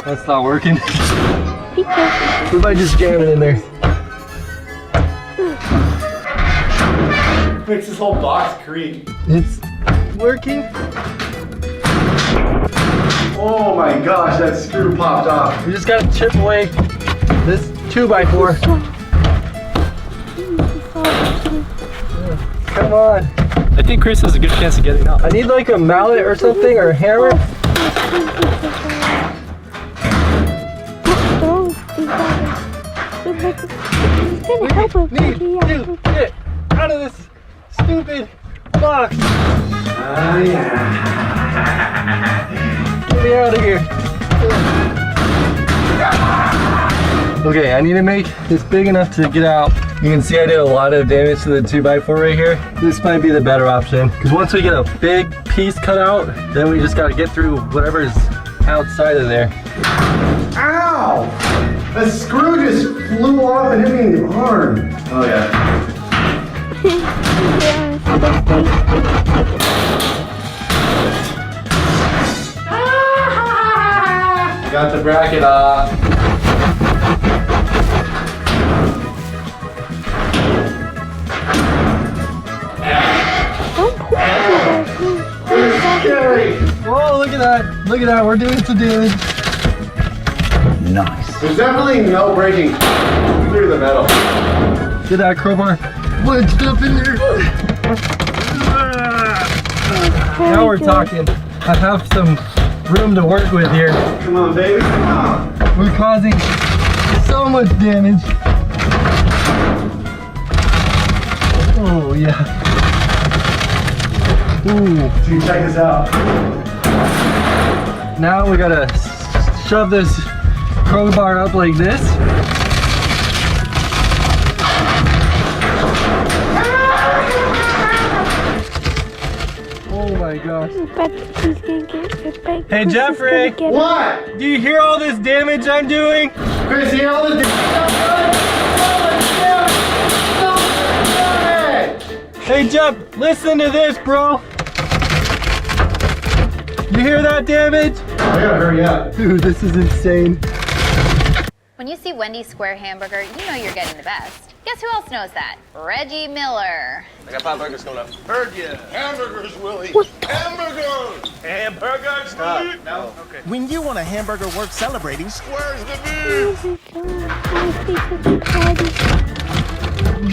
That's not working. What if I just jam it in there? Makes this whole box creak. It's working. Oh my gosh, that screw popped off. We just gotta chip away this 2x4. Come on. I think Chris has a good chance of getting out. I need like a mallet or something or a hammer. Need to get out of this stupid box. Get me out of here. Okay, I need to make this big enough to get out. You can see I did a lot of damage to the 2x4 right here. This might be the better option. Because once we get a big piece cut out, then we just gotta get through whatever's outside of there. Ow! The screw just flew off and hit me in the arm. Oh yeah. Got the bracket off. Oh, look at that. Look at that. We're doing some damage. Nice. There's definitely no breaking through the metal. Get that crowbar. Put stuff in there. Now we're talking. I have some room to work with here. Come on, baby. Come on. We're causing so much damage. Oh, yeah. Ooh. Dude, check this out. Now we gotta shove this crowbar up like this. Oh my gosh. Hey Jeffrey! What? Do you hear all this damage I'm doing? Chris, you hear all this? Hey Jeff, listen to this, bro. You hear that damage? I gotta hurry up. Dude, this is insane. When you see Wendy's Square Hamburger, you know you're getting the best. Guess who else knows that? Reggie Miller. I got 5 burgers coming up. Heard ya. Hamburgers, Willie. Hamburgers. Hamburgers, Willie. No? Okay. When you want a hamburger worth celebrating, Where's the beef?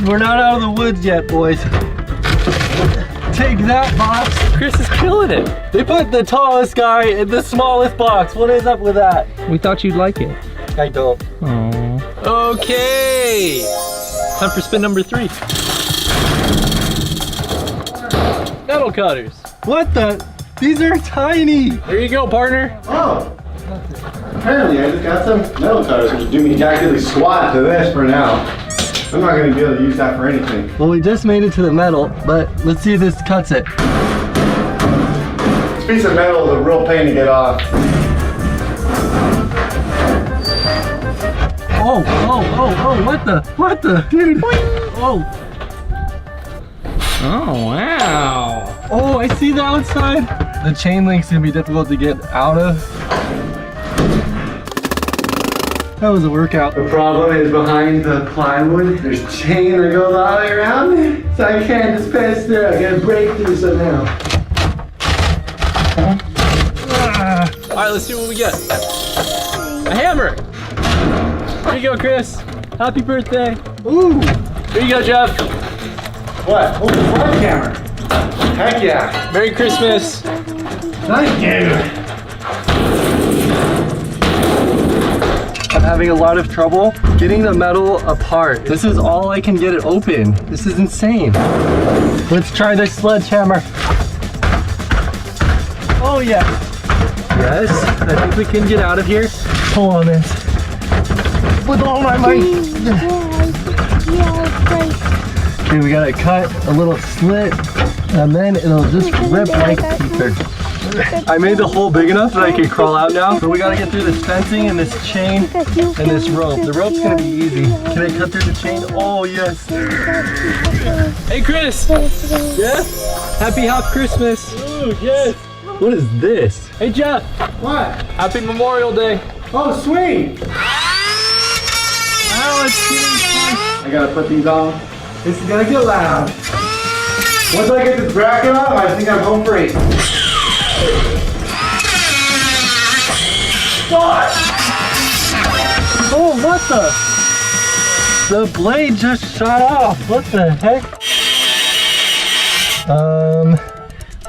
We're not out of the woods yet, boys. Take that box. Chris is killing it. They put the tallest guy in the smallest box. What is up with that? We thought you'd like it. I don't. Aww. Okay. Time for spin number 3. Metal cutters. What the? These are tiny. There you go, partner. Oh. Apparently, I just got some metal cutters, which do me exactly squat to this for now. I'm not gonna be able to use that for anything. Well, we just made it to the metal, but let's see if this cuts it. This piece of metal is a real pain to get off. Oh, what the, dude? Oh. Oh, wow. Oh, I see the outside. The chain link's gonna be difficult to get out of. That was a workout. The problem is behind the plywood, there's chain that goes all the way around it. So I can't just pass through. I gotta break through somehow. All right, let's see what we get. A hammer. Here you go, Chris. Happy birthday. Ooh. Here you go, Jeff. What? Oh, sledgehammer. Heck yeah. Merry Christmas. Thank you. I'm having a lot of trouble getting the metal apart. This is all I can get it open. This is insane. Let's try this sledgehammer. Oh yeah. Yes, I think we can get out of here. Pull on this. With all my might. Okay, we gotta cut a little slit and then it'll just rip like paper. I made the hole big enough that I can crawl out now, but we gotta get through this fencing and this chain and this rope. The rope's gonna be easy. Can I cut through the chain? Oh, yes. Hey, Chris. Yes? Happy Hop Christmas. Ooh, yes. What is this? Hey, Jeff. What? Happy Memorial Day. Oh, sweet. Oh, it's getting fun. I gotta put these on. This is gonna get loud. Once I get this bracket up, I think I'm home free. Oh, what the? The blade just shot off. What the heck?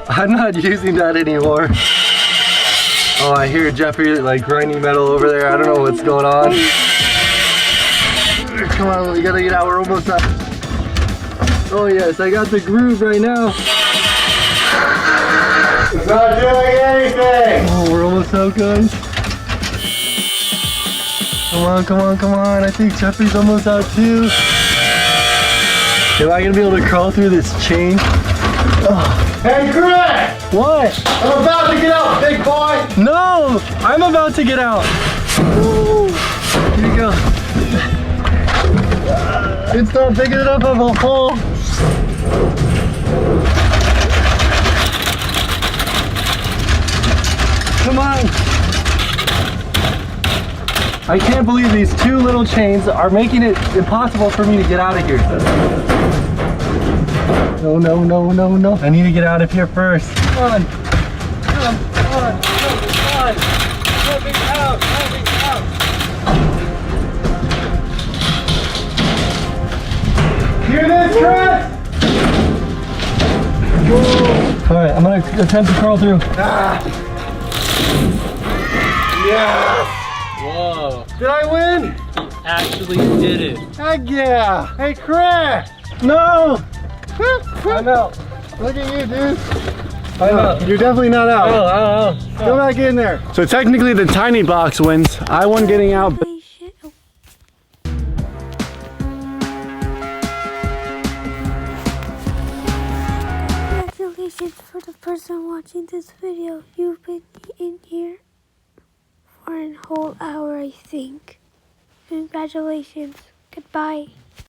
I'm not using that anymore. Oh, I hear Jeffrey like grinding metal over there. I don't know what's going on. Come on, we gotta get out. We're almost up. Oh yes, I got the groove right now. It's not doing anything. Oh, we're almost out, guys. Come on, come on, come on. I think Jeffrey's almost out too. Am I gonna be able to crawl through this chain? Oh. Hey, Chris! What? I'm about to get out, big boy! No! I'm about to get out. Ooh. Here you go. It's not big enough of a hole. Come on. I can't believe these two little chains are making it impossible for me to get out of here. No, no, no, no, no. I need to get out of here first. Come on. Come on. Come on. Let me out. Let me out. Hear this, Chris? All right, I'm gonna attempt to crawl through. Yes! Whoa. Did I win? He actually did it. Heck yeah! Hey, Chris! No! I'm out. Look at you, dude. I'm out. You're definitely not out. Oh. Go back in there. So technically the tiny box wins. I won getting out. Congratulations for the person watching this video. You've been in here for a whole hour, I think. Congratulations. Goodbye.